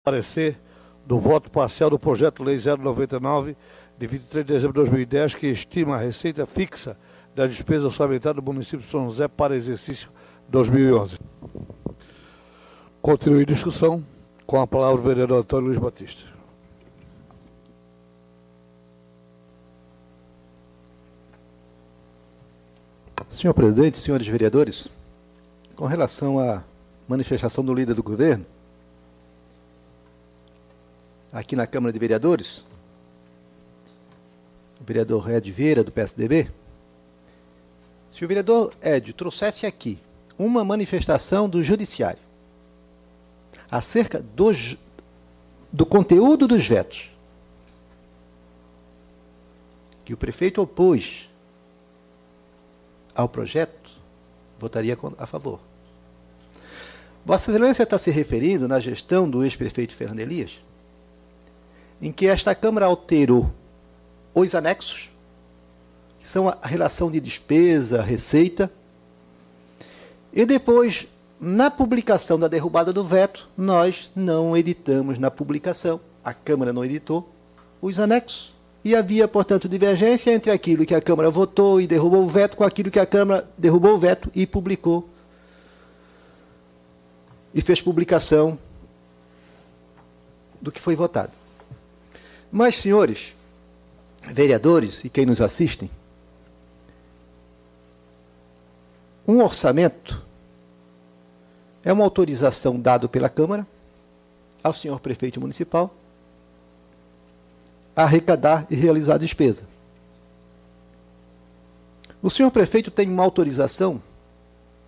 parecer do voto parcial do projeto Lei 099, de 23 de dezembro de 2010, que estima a receita fixa da despesa orçamentária do município de São José para exercício 2011. Continue a discussão. Com a palavra o vereador Antônio Luiz Batista. Senhor presidente, senhores vereadores, com relação à manifestação do líder do governo, aqui na Câmara de Vereadores, o vereador Edio Vieira, do PSDB, se o vereador Edio trouxesse aqui uma manifestação do Judiciário acerca do conteúdo dos vetos que o prefeito opôs ao projeto, votaria a favor. Vossa Excelência está se referindo na gestão do ex-prefeito Fernando Elias, em que esta Câmara alterou os anexos, que são a relação de despesa, receita, e depois, na publicação da derrubada do veto, nós não editamos na publicação, a Câmara não editou, os anexos. E havia, portanto, divergência entre aquilo que a Câmara votou e derrubou o veto com aquilo que a Câmara derrubou o veto e publicou. E fez publicação do que foi votado. Mas, senhores vereadores e quem nos assistem, um orçamento é uma autorização dada pela Câmara ao senhor prefeito municipal a arrecadar e realizar a despesa. O senhor prefeito tem uma autorização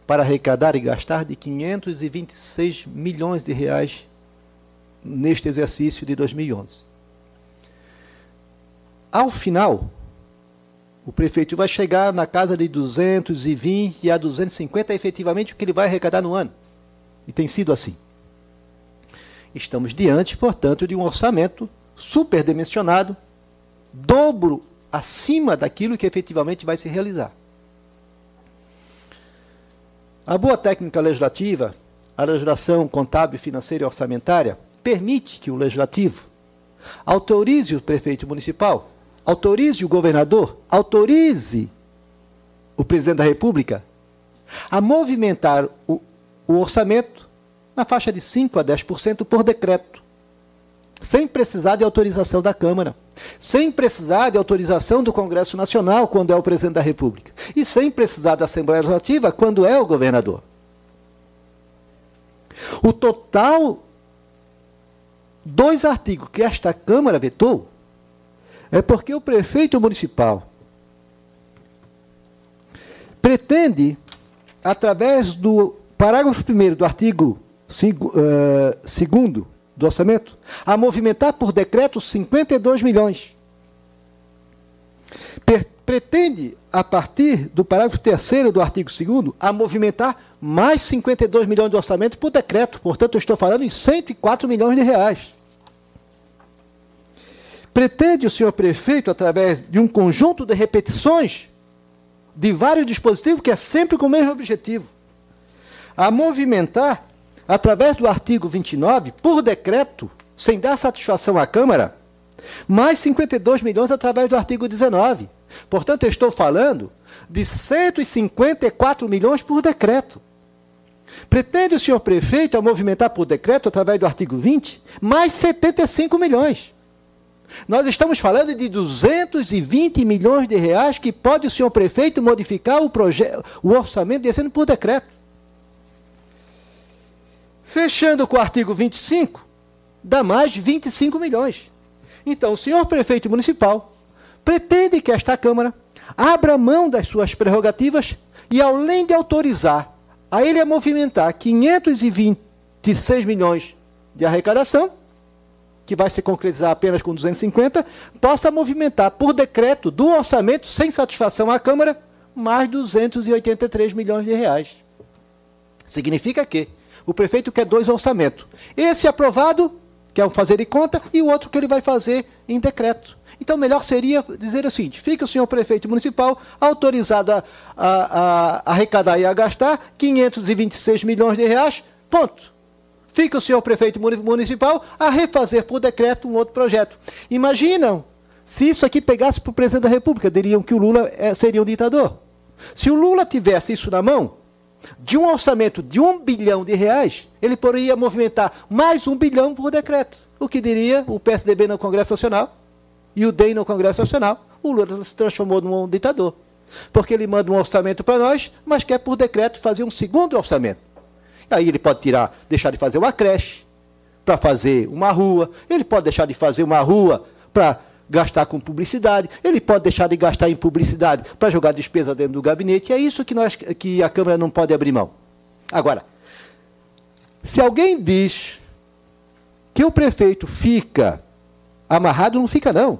para arrecadar e gastar de 526 milhões de reais neste exercício de 2011. Ao final, o prefeito vai chegar na casa de 220 a 250, efetivamente, o que ele vai arrecadar no ano. E tem sido assim. Estamos diante, portanto, de um orçamento superdimensionado, dobro acima daquilo que efetivamente vai se realizar. A boa técnica legislativa, a legislação contábil, financeira e orçamentária, permite que o legislativo autorize o prefeito municipal, autorize o governador, autorize o presidente da República a movimentar o orçamento na faixa de 5% a 10% por decreto, sem precisar de autorização da Câmara, sem precisar de autorização do Congresso Nacional, quando é o presidente da República, e sem precisar da Assembleia Legislativa, quando é o governador. O total dos artigos que esta Câmara vetou é porque o prefeito municipal pretende, através do parágrafo 1º do artigo 2º do orçamento, a movimentar por decreto 52 milhões. Pretende, a partir do parágrafo 3º do artigo 2º, a movimentar mais 52 milhões de orçamento por decreto. Portanto, eu estou falando em 104 milhões de reais. Pretende o senhor prefeito, através de um conjunto de repetições de vários dispositivos, que é sempre com o mesmo objetivo, a movimentar, através do artigo 29, por decreto, sem dar satisfação à Câmara, mais 52 milhões através do artigo 19. Portanto, eu estou falando de 154 milhões por decreto. Pretende o senhor prefeito a movimentar por decreto, através do artigo 20, mais 75 milhões. Nós estamos falando de 220 milhões de reais que pode o senhor prefeito modificar o orçamento descendo por decreto. Fechando com o artigo 25, dá mais de 25 milhões. Então, o senhor prefeito municipal pretende que esta Câmara abra mão das suas prerrogativas e, além de autorizar a ele a movimentar 526 milhões de arrecadação, que vai se concretizar apenas com 250, possa movimentar por decreto do orçamento, sem satisfação à Câmara, mais 283 milhões de reais. Significa que o prefeito quer 2 orçamentos. Esse aprovado, que é o fazer de conta, e o outro que ele vai fazer em decreto. Então, melhor seria dizer o seguinte: fica o senhor prefeito municipal autorizado a arrecadar e a gastar 526 milhões de reais, ponto. fica o senhor prefeito municipal a refazer por decreto um outro projeto. Imaginam, se isso aqui pegasse para o presidente da República, diriam que o Lula seria um ditador. Se o Lula tivesse isso na mão, de um orçamento de R$1 bilhão, ele poderia movimentar mais R$1 bilhão por decreto. O que diria o PSDB no Congresso Nacional e o DEM no Congresso Nacional? O Lula se transformou num ditador. Porque ele manda um orçamento para nós, mas quer por decreto fazer um segundo orçamento. Aí ele pode deixar de fazer uma creche para fazer uma rua, ele pode deixar de fazer uma rua para gastar com publicidade, ele pode deixar de gastar em publicidade para jogar despesa dentro do gabinete. É isso que a Câmara não pode abrir mão. Agora, se alguém diz que o prefeito fica amarrado, não fica, não.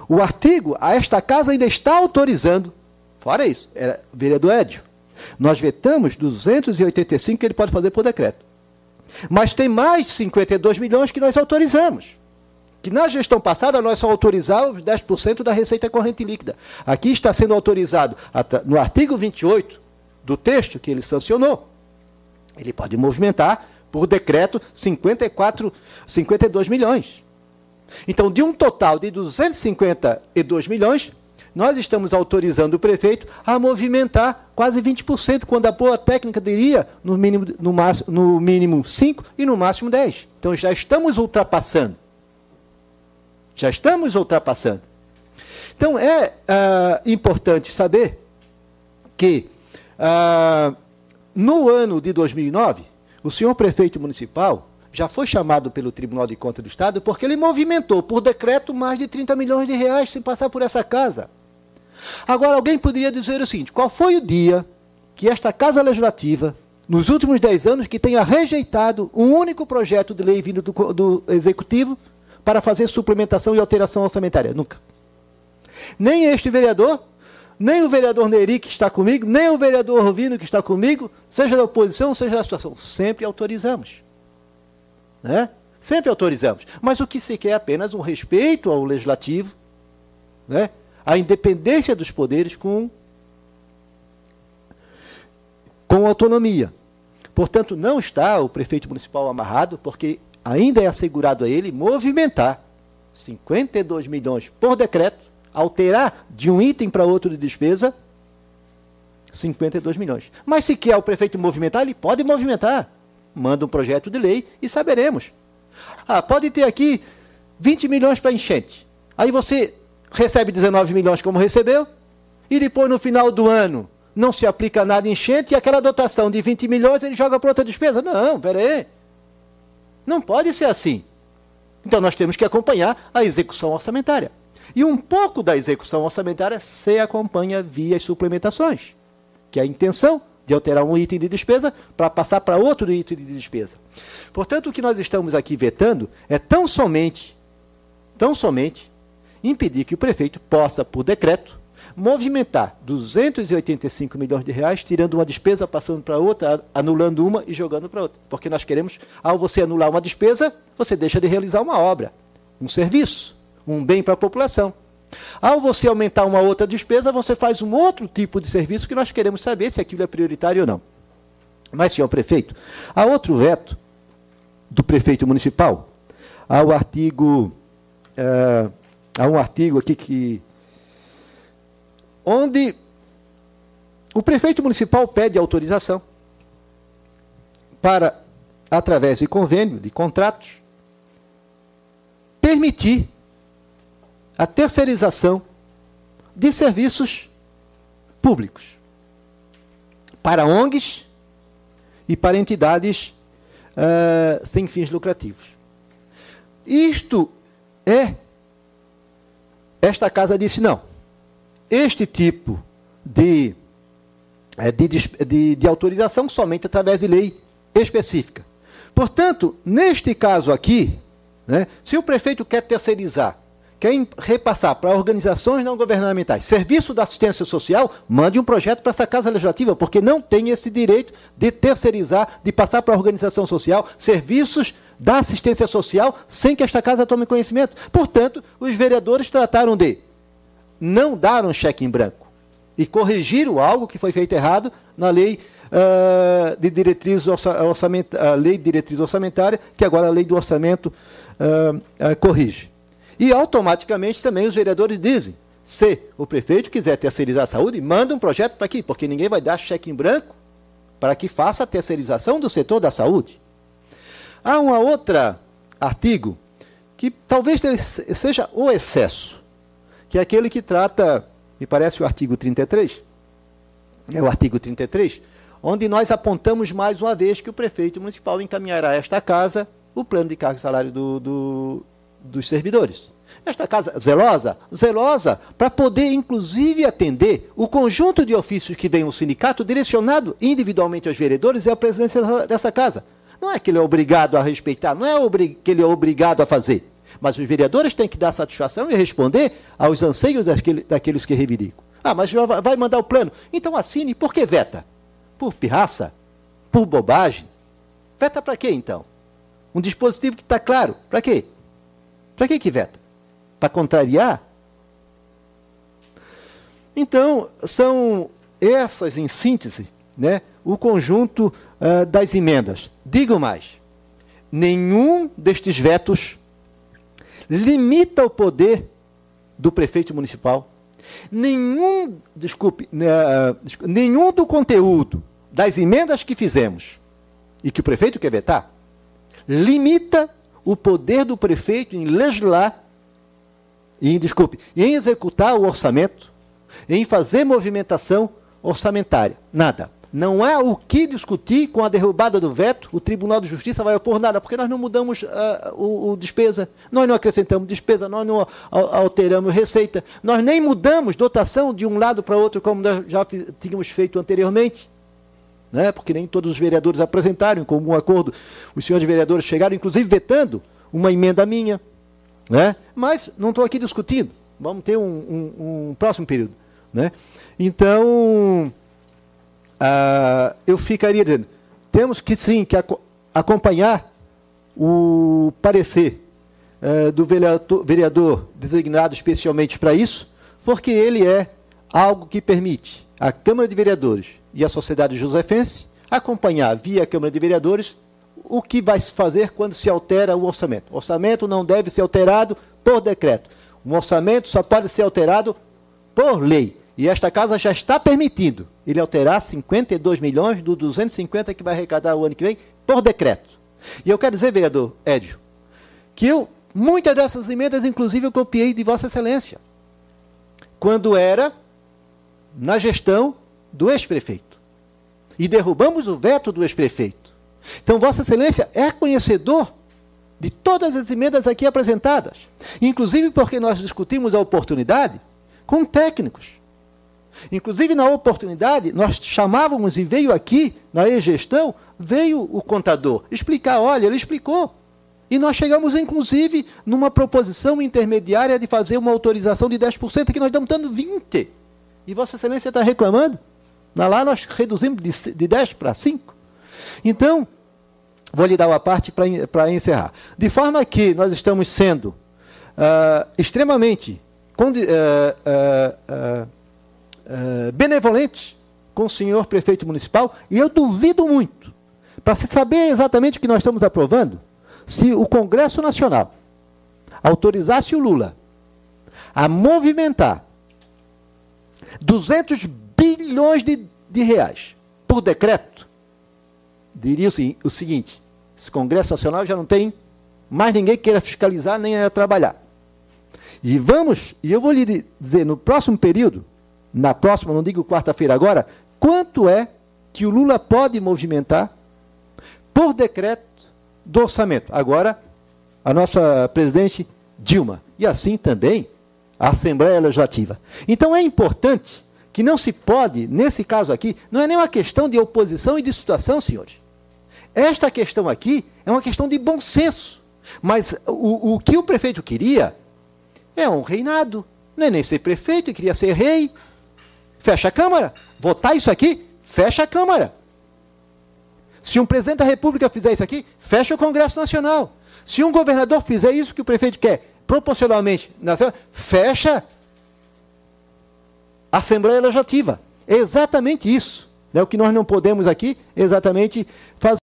O artigo, esta casa ainda está autorizando, fora isso, vereador Édio, nós vetamos 285 que ele pode fazer por decreto. Mas tem mais 52 milhões que nós autorizamos. Que na gestão passada nós só autorizávamos 10% da receita corrente líquida. Aqui está sendo autorizado, no artigo 28 do texto que ele sancionou, ele pode movimentar por decreto 52 milhões. Então, de um total de 252 milhões, nós estamos autorizando o prefeito a movimentar quase 20%, quando a boa técnica diria no mínimo 5% e no máximo 10%. Então, já estamos ultrapassando. Já estamos ultrapassando. Então, é importante saber que, no ano de 2009, o senhor prefeito municipal já foi chamado pelo Tribunal de Contas do Estado porque ele movimentou, por decreto, mais de R$30 milhões sem passar por essa casa. Agora, alguém poderia dizer o seguinte: qual foi o dia que esta Casa Legislativa, nos últimos 10 anos, que tenha rejeitado um único projeto de lei vindo do Executivo para fazer suplementação e alteração orçamentária? Nunca. Nem este vereador, nem o vereador Neri, que está comigo, nem o vereador Rovino, que está comigo, seja da oposição, seja da situação, sempre autorizamos. Né? Sempre autorizamos. Mas o que se quer é apenas um respeito ao legislativo, né? A independência dos poderes com autonomia. Portanto, não está o prefeito municipal amarrado, porque ainda é assegurado a ele movimentar 52 milhões por decreto, alterar de um item para outro de despesa, 52 milhões. Mas se quer o prefeito movimentar, ele pode movimentar. Manda um projeto de lei e saberemos. Pode ter aqui 20 milhões para enchente. Aí você recebe 19 milhões como recebeu, e depois no final do ano não se aplica nada em enchente, e aquela dotação de 20 milhões ele joga para outra despesa. Não, peraí. Não pode ser assim. Então nós temos que acompanhar a execução orçamentária. E um pouco da execução orçamentária se acompanha via as suplementações, que é a intenção de alterar um item de despesa para passar para outro item de despesa. Portanto, o que nós estamos aqui vetando é tão somente impedir que o prefeito possa, por decreto, movimentar 285 milhões de reais, tirando uma despesa, passando para outra, anulando uma e jogando para outra. Porque nós queremos, ao você anular uma despesa, você deixa de realizar uma obra, um serviço, um bem para a população. Ao você aumentar uma outra despesa, você faz um outro tipo de serviço que nós queremos saber se aquilo é prioritário ou não. Mas, senhor prefeito, há outro veto do prefeito municipal, há um artigo aqui onde o prefeito municipal pede autorização para, através de convênio, de contratos, permitir a terceirização de serviços públicos para ONGs e para entidades sem fins lucrativos. Esta casa disse não. Este tipo de autorização somente através de lei específica. Portanto, neste caso aqui, né, se o prefeito quer terceirizar, quer repassar para organizações não governamentais serviço da assistência social, mande um projeto para essa Casa Legislativa, porque não tem esse direito de terceirizar, de passar para a organização social serviços da assistência social sem que esta Casa tome conhecimento. Portanto, os vereadores trataram de não dar um cheque em branco e corrigiram algo que foi feito errado na lei de diretriz a lei de diretriz orçamentária, que agora a lei do orçamento corrige. E automaticamente também os vereadores dizem, se o prefeito quiser terceirizar a saúde, manda um projeto para aqui, porque ninguém vai dar cheque em branco para que faça a terceirização do setor da saúde. Há um outro artigo que talvez seja o excesso, que é aquele que trata, me parece o artigo 33, é o artigo 33, onde nós apontamos mais uma vez que o prefeito municipal encaminhará a esta casa o plano de cargo e salário dos servidores. Esta casa zelosa, para poder, inclusive, atender o conjunto de ofícios que vem o sindicato, direcionado individualmente aos vereadores e à presidência dessa casa. Não é que ele é obrigado a respeitar, não é que ele é obrigado a fazer, mas os vereadores têm que dar satisfação e responder aos anseios daqueles que reivindicam. Ah, mas já vai mandar o plano. Então assine. Por que veta? Por pirraça? Por bobagem? Veta para quê, então? Um dispositivo que está claro. Para quê? Para que veta? Para contrariar? Então, são essas, em síntese, né, o conjunto das emendas. Digo mais, nenhum destes vetos limita o poder do prefeito municipal. Nenhum do conteúdo das emendas que fizemos e que o prefeito quer vetar, limita o poder do prefeito em legislar, em executar o orçamento, em fazer movimentação orçamentária. Nada. Não há o que discutir com a derrubada do veto, o Tribunal de Justiça vai opor nada, porque nós não mudamos o despesa, nós não acrescentamos despesa, nós não alteramos receita, nós nem mudamos dotação de um lado para outro, como nós já tínhamos feito anteriormente, né? Porque nem todos os vereadores apresentaram em comum acordo, os senhores vereadores chegaram, inclusive, vetando uma emenda minha, né? Mas não estou aqui discutindo, vamos ter um próximo período, né? Então, eu ficaria dizendo, temos que sim que acompanhar o parecer do vereador designado especialmente para isso, porque ele é algo que permite a Câmara de Vereadores e a sociedade josefense acompanhar via Câmara de Vereadores o que vai se fazer quando se altera o orçamento. O orçamento não deve ser alterado por decreto. Um orçamento só pode ser alterado por lei. E esta casa já está permitindo ele alterar 52 milhões do 250 que vai arrecadar o ano que vem por decreto. E eu quero dizer, vereador Edio, que muitas dessas emendas, inclusive, eu copiei de Vossa Excelência, quando era na gestão do ex-prefeito. E derrubamos o veto do ex-prefeito. Então, Vossa Excelência é conhecedor de todas as emendas aqui apresentadas, inclusive porque nós discutimos a oportunidade com técnicos. Inclusive, na oportunidade, nós chamávamos e veio aqui, na ex-gestão, veio o contador explicar, olha, ele explicou. E nós chegamos, inclusive, numa proposição intermediária de fazer uma autorização de 10%, que nós estamos dando 20%. E Vossa Excelência está reclamando. Lá nós reduzimos de 10 para 5. Então, vou lhe dar uma parte para encerrar. De forma que nós estamos sendo extremamente benevolentes com o senhor prefeito municipal, e eu duvido muito, para se saber exatamente o que nós estamos aprovando, se o Congresso Nacional autorizasse o Lula a movimentar 200 bilhões de reais por decreto, diria o seguinte, esse Congresso Nacional já não tem mais ninguém que queira fiscalizar nem a trabalhar. E eu vou lhe dizer, no próximo período, na próxima, não digo quarta-feira agora, quanto é que o Lula pode movimentar por decreto do orçamento. Agora, a nossa presidente Dilma, e assim também a Assembleia Legislativa. Então, é importante que não se pode, nesse caso aqui, não é nem uma questão de oposição e de situação, senhores. Esta questão aqui é uma questão de bom senso. Mas o que o prefeito queria é um reinado. Não é nem ser prefeito, ele queria ser rei. Fecha a Câmara. Votar isso aqui, fecha a Câmara. Se um presidente da República fizer isso aqui, fecha o Congresso Nacional. Se um governador fizer isso que o prefeito quer, proporcionalmente, fecha a Assembleia Legislativa. É exatamente isso. O que nós não podemos aqui exatamente fazer.